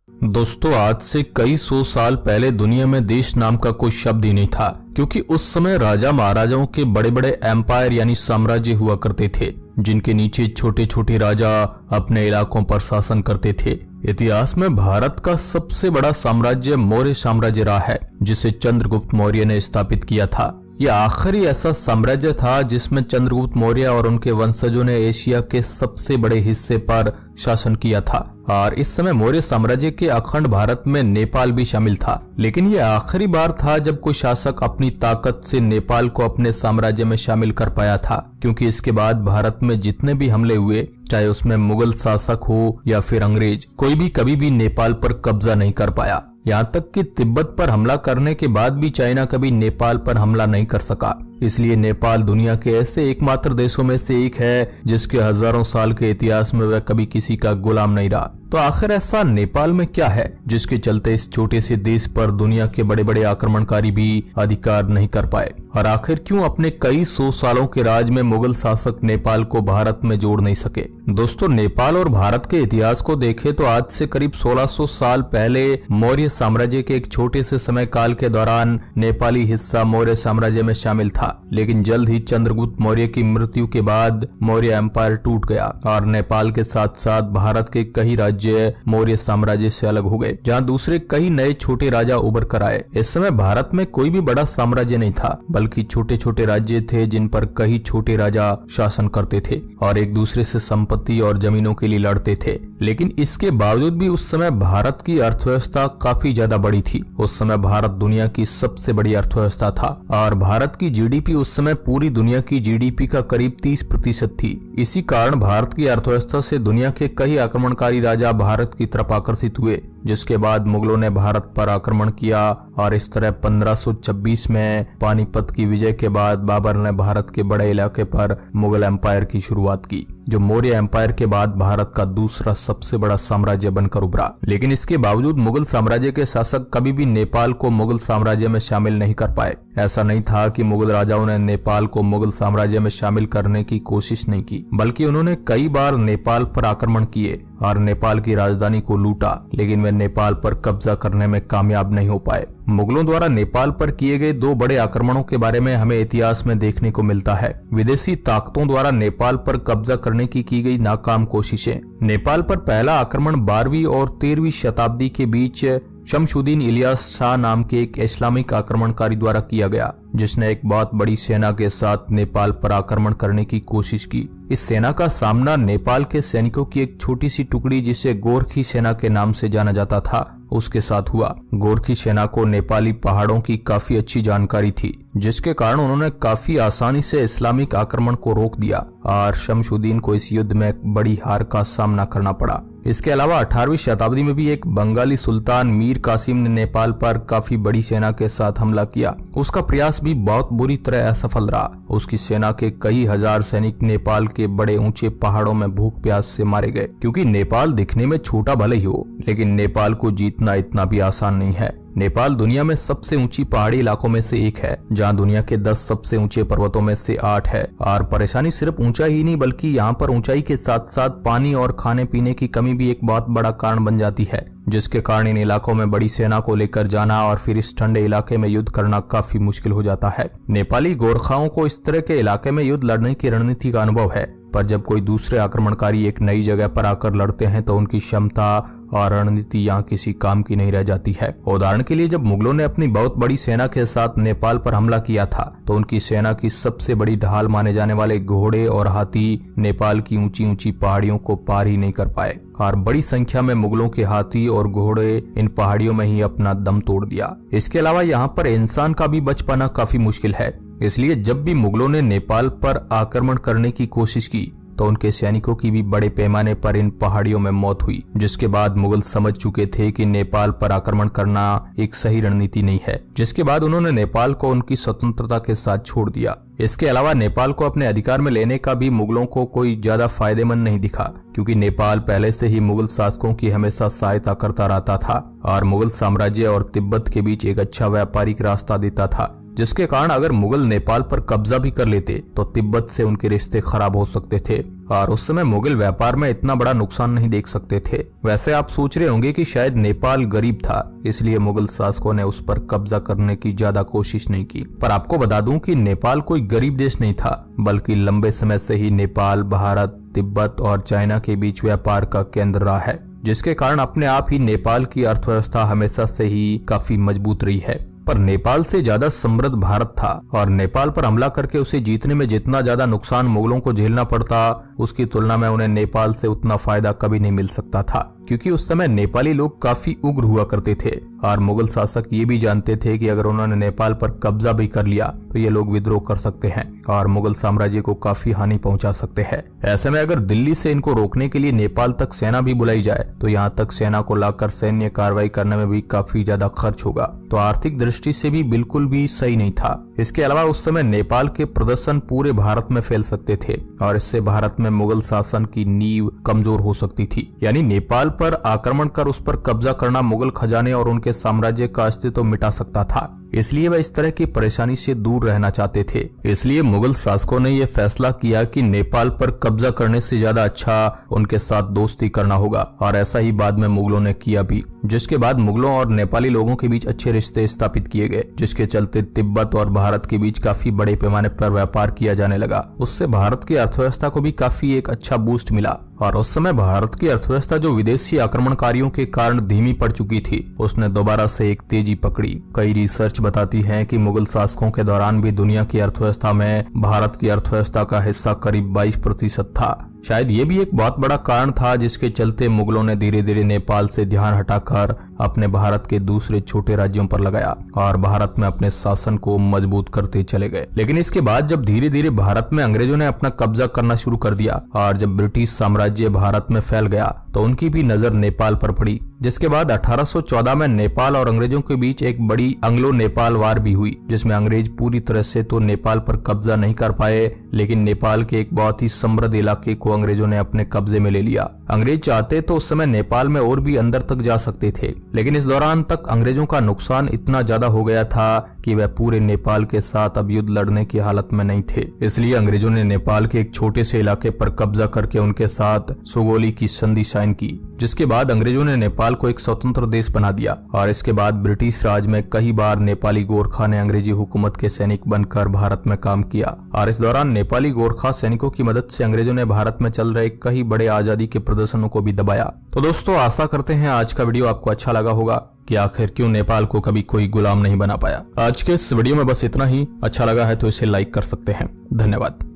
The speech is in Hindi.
दोस्तों, आज से कई सौ साल पहले दुनिया में देश नाम का कोई शब्द ही नहीं था, क्योंकि उस समय राजा महाराजाओं के बड़े बड़े एम्पायर यानी साम्राज्य हुआ करते थे, जिनके नीचे छोटे छोटे राजा अपने इलाकों पर शासन करते थे। इतिहास में भारत का सबसे बड़ा साम्राज्य मौर्य साम्राज्य रहा है, जिसे चंद्रगुप्त मौर्य ने स्थापित किया था। यह आखिरी ऐसा साम्राज्य था जिसमें चंद्रगुप्त मौर्य और उनके वंशजों ने एशिया के सबसे बड़े हिस्से पर शासन किया था। और इस समय मौर्य साम्राज्य के अखंड भारत में नेपाल भी शामिल था। लेकिन यह आखिरी बार था जब कोई शासक अपनी ताकत से नेपाल को अपने साम्राज्य में शामिल कर पाया था, क्योंकि इसके बाद भारत में जितने भी हमले हुए, चाहे उसमें मुगल शासक हो या फिर अंग्रेज, कोई भी कभी भी नेपाल पर कब्जा नहीं कर पाया। यहाँ तक कि तिब्बत पर हमला करने के बाद भी चाइना कभी नेपाल पर हमला नहीं कर सका। इसलिए नेपाल दुनिया के ऐसे एकमात्र देशों में से एक है जिसके हजारों साल के इतिहास में वह कभी किसी का गुलाम नहीं रहा। तो आखिर ऐसा नेपाल में क्या है जिसके चलते इस छोटे से देश पर दुनिया के बड़े बड़े आक्रमणकारी भी अधिकार नहीं कर पाए? और आखिर क्यों अपने कई सौ सालों के राज में मुगल शासक नेपाल को भारत में जोड़ नहीं सके? दोस्तों, नेपाल और भारत के इतिहास को देखें तो आज से करीब 1600 साल पहले मौर्य साम्राज्य के एक छोटे से समय काल के दौरान नेपाली हिस्सा मौर्य साम्राज्य में शामिल था। लेकिन जल्द ही चंद्रगुप्त मौर्य की मृत्यु के बाद मौर्य एम्पायर टूट गया और नेपाल के साथ साथ भारत के कई राज्य मौर्य साम्राज्य से अलग हो गए, जहां दूसरे कई नए छोटे राजा उभर कर आए। इस समय भारत में कोई भी बड़ा साम्राज्य नहीं था, बल्कि छोटे छोटे राज्य थे जिन पर कई छोटे राजा शासन करते थे और एक दूसरे से संपत्ति और जमीनों के लिए लड़ते थे। लेकिन इसके बावजूद भी उस समय भारत की अर्थव्यवस्था काफी ज्यादा बड़ी थी। उस समय भारत दुनिया की सबसे बड़ी अर्थव्यवस्था था और भारत की जीडीपी उस समय पूरी दुनिया की जीडीपी का करीब 30% थी। इसी कारण भारत की अर्थव्यवस्था से दुनिया के कई आक्रमणकारी राजा भारत की तरफ आकर्षित हुए, जिसके बाद मुगलों ने भारत पर आक्रमण किया और इस तरह 1526 में पानीपत की विजय के बाद बाबर ने भारत के बड़े इलाके पर मुगल एम्पायर की शुरुआत की, जो मौर्य एम्पायर के बाद भारत का दूसरा सबसे बड़ा साम्राज्य बनकर उभरा। लेकिन इसके बावजूद मुगल साम्राज्य के शासक कभी भी नेपाल को मुगल साम्राज्य में शामिल नहीं कर पाए। ऐसा नहीं था कि मुगल राजाओं ने नेपाल को मुगल साम्राज्य में शामिल करने की कोशिश नहीं की, बल्कि उन्होंने कई बार नेपाल पर आक्रमण किए और नेपाल की राजधानी को लूटा, लेकिन वे नेपाल पर कब्जा करने में कामयाब नहीं हो पाए। मुगलों द्वारा नेपाल पर किए गए दो बड़े आक्रमणों के बारे में हमें इतिहास में देखने को मिलता है। विदेशी ताकतों द्वारा नेपाल पर कब्जा करने की गई नाकाम कोशिशें। नेपाल पर पहला आक्रमण 12वीं और 13वीं शताब्दी के बीच शमशुद्दीन इलियास शाह नाम के एक इस्लामिक आक्रमणकारी द्वारा किया गया, जिसने एक बहुत बड़ी सेना के साथ नेपाल पर आक्रमण करने की कोशिश की। इस सेना का सामना नेपाल के सैनिकों की एक छोटी सी टुकड़ी, जिसे गोरखी सेना के नाम से जाना जाता था, उसके साथ हुआ। गोरखी सेना को नेपाली पहाड़ों की काफी अच्छी जानकारी थी, जिसके कारण उन्होंने काफी आसानी से इस्लामिक आक्रमण को रोक दिया और शमशुद्दीन को इस युद्ध में एक बड़ी हार का सामना करना पड़ा। इसके अलावा 18वीं शताब्दी में भी एक बंगाली सुल्तान मीर कासिम ने नेपाल पर काफी बड़ी सेना के साथ हमला किया। उसका प्रयास भी बहुत बुरी तरह असफल रहा। उसकी सेना के कई हजार सैनिक नेपाल के बड़े ऊंचे पहाड़ों में भूख प्यास से मारे गए, क्योंकि नेपाल दिखने में छोटा भले ही हो, लेकिन नेपाल को जीतना इतना भी आसान नहीं है। नेपाल दुनिया में सबसे ऊंची पहाड़ी इलाकों में से एक है, जहां दुनिया के 10 सबसे ऊंचे पर्वतों में से 8 है। और परेशानी सिर्फ ऊंचाई ही नहीं, बल्कि यहाँ पर ऊंचाई के साथ साथ पानी और खाने पीने की कमी भी एक बहुत बड़ा कारण बन जाती है, जिसके कारण इन इलाकों में बड़ी सेना को लेकर जाना और फिर इस ठंडे इलाके में युद्ध करना काफी मुश्किल हो जाता है। नेपाली गोरखाओं को इस तरह के इलाके में युद्ध लड़ने की रणनीति का अनुभव है, पर जब कोई दूसरे आक्रमणकारी एक नई जगह पर आकर लड़ते हैं तो उनकी क्षमता और रणनीति यहाँ किसी काम की नहीं रह जाती है। उदाहरण के लिए, जब मुगलों ने अपनी बहुत बड़ी सेना के साथ नेपाल पर हमला किया था, तो उनकी सेना की सबसे बड़ी ढाल माने जाने वाले घोड़े और हाथी नेपाल की ऊंची ऊंची पहाड़ियों को पार ही नहीं कर पाए और बड़ी संख्या में मुगलों के हाथी और घोड़े इन पहाड़ियों में ही अपना दम तोड़ दिया। इसके अलावा यहाँ पर इंसान का भी बच पाना काफी मुश्किल है। इसलिए जब भी मुगलों ने नेपाल पर आक्रमण करने की कोशिश की, तो उनके सैनिकों की भी बड़े पैमाने पर इन पहाड़ियों में मौत हुई, जिसके बाद मुगल समझ चुके थे कि नेपाल पर आक्रमण करना एक सही रणनीति नहीं है, जिसके बाद उन्होंने नेपाल को उनकी स्वतंत्रता के साथ छोड़ दिया। इसके अलावा नेपाल को अपने अधिकार में लेने का भी मुगलों को कोई ज्यादा फायदेमंद नहीं दिखा, क्योंकि नेपाल पहले से ही मुगल शासकों की हमेशा सहायता करता रहता था और मुगल साम्राज्य और तिब्बत के बीच एक अच्छा व्यापारिक रास्ता देता था। जिसके कारण अगर मुगल नेपाल पर कब्जा भी कर लेते तो तिब्बत से उनके रिश्ते खराब हो सकते थे और उस समय मुगल व्यापार में इतना बड़ा नुकसान नहीं देख सकते थे। वैसे आप सोच रहे होंगे कि शायद नेपाल गरीब था, इसलिए मुगल शासकों ने उस पर कब्जा करने की ज्यादा कोशिश नहीं की। पर आपको बता दूं कि नेपाल कोई गरीब देश नहीं था, बल्कि लंबे समय से ही नेपाल भारत, तिब्बत और चाइना के बीच व्यापार का केंद्र रहा है, जिसके कारण अपने आप ही नेपाल की अर्थव्यवस्था हमेशा से ही काफी मजबूत रही है। पर नेपाल से ज्यादा समृद्ध भारत था और नेपाल पर हमला करके उसे जीतने में जितना ज्यादा नुकसान मुगलों को झेलना पड़ता, उसकी तुलना में उन्हें नेपाल से उतना फायदा कभी नहीं मिल सकता था, क्योंकि उस समय नेपाली लोग काफी उग्र हुआ करते थे और मुगल शासक ये भी जानते थे कि अगर उन्होंने नेपाल पर कब्जा भी कर लिया तो ये लोग विद्रोह कर सकते हैं और मुगल साम्राज्य को काफी हानि पहुंचा सकते हैं। ऐसे में अगर दिल्ली से इनको रोकने के लिए नेपाल तक सेना भी बुलाई जाए तो यहाँ तक सेना को लाकर सैन्य कार्रवाई करने में भी काफी ज्यादा खर्च होगा, तो आर्थिक दृष्टि से भी बिल्कुल भी सही नहीं था। इसके अलावा उस समय नेपाल के प्रदर्शन पूरे भारत में फैल सकते थे और इससे भारत में मुगल शासन की नींव कमजोर हो सकती थी। यानी नेपाल पर आक्रमण कर उस पर कब्जा करना मुगल खजाने और उनके साम्राज्य का अस्तित्व मिटा सकता था, इसलिए वह इस तरह की परेशानी से दूर रहना चाहते थे। इसलिए मुगल शासकों ने यह फैसला किया कि नेपाल पर कब्जा करने से ज्यादा अच्छा उनके साथ दोस्ती करना होगा और ऐसा ही बाद में मुगलों ने किया भी, जिसके बाद मुगलों और नेपाली लोगों के बीच अच्छे रिश्ते स्थापित किए गए, जिसके चलते तिब्बत और भारत के बीच काफी बड़े पैमाने पर व्यापार किया जाने लगा। उससे भारत की अर्थव्यवस्था को भी काफी एक अच्छा बूस्ट मिला और उस समय भारत की अर्थव्यवस्था जो विदेशी आक्रमणकारियों के कारण धीमी पड़ चुकी थी, उसने दोबारा से एक तेजी पकड़ी। कई रिसर्च बताती है कि मुगल शासकों के दौरान भी दुनिया की अर्थव्यवस्था में भारत की अर्थव्यवस्था का हिस्सा करीब 22% था। शायद ये भी एक बहुत बड़ा कारण था जिसके चलते मुगलों ने धीरे धीरे नेपाल से ध्यान हटाकर अपने भारत के दूसरे छोटे राज्यों पर लगाया और भारत में अपने शासन को मजबूत करते चले गए। लेकिन इसके बाद जब धीरे धीरे भारत में अंग्रेजों ने अपना कब्जा करना शुरू कर दिया और जब ब्रिटिश साम्राज्य भारत में फैल गया तो उनकी भी नजर नेपाल पर पड़ी, जिसके बाद 1814 में नेपाल और अंग्रेजों के बीच एक बड़ी एंग्लो नेपाल वार भी हुई, जिसमें अंग्रेज पूरी तरह से तो नेपाल पर कब्जा नहीं कर पाए, लेकिन नेपाल के एक बहुत ही समृद्ध इलाके को अंग्रेजों ने अपने कब्जे में ले लिया। अंग्रेज चाहते तो उस समय नेपाल में और भी अंदर तक जा सकते थे, लेकिन इस दौरान तक अंग्रेजों का नुकसान इतना ज्यादा हो गया था कि वह पूरे नेपाल के साथ अब युद्ध लड़ने की हालत में नहीं थे। इसलिए अंग्रेजों ने नेपाल के एक छोटे से इलाके पर कब्जा करके उनके साथ सुगोली की संधि साइन की, जिसके बाद अंग्रेजों ने नेपाल को एक स्वतंत्र देश बना दिया और इसके बाद ब्रिटिश राज में कई बार नेपाली गोरखा ने अंग्रेजी हुकूमत के सैनिक बनकर भारत में काम किया और इस दौरान नेपाली गोरखा सैनिकों की मदद से अंग्रेजों ने भारत में चल रहे कई बड़े आजादी के प्रदर्शनों को भी दबाया। तो दोस्तों, आशा करते हैं आज का वीडियो आपको अच्छा लगा होगा कि आखिर क्यों नेपाल को कभी कोई गुलाम नहीं बना पाया। आज के इस वीडियो में बस इतना ही। अच्छा लगा है तो इसे लाइक कर सकते हैं। धन्यवाद।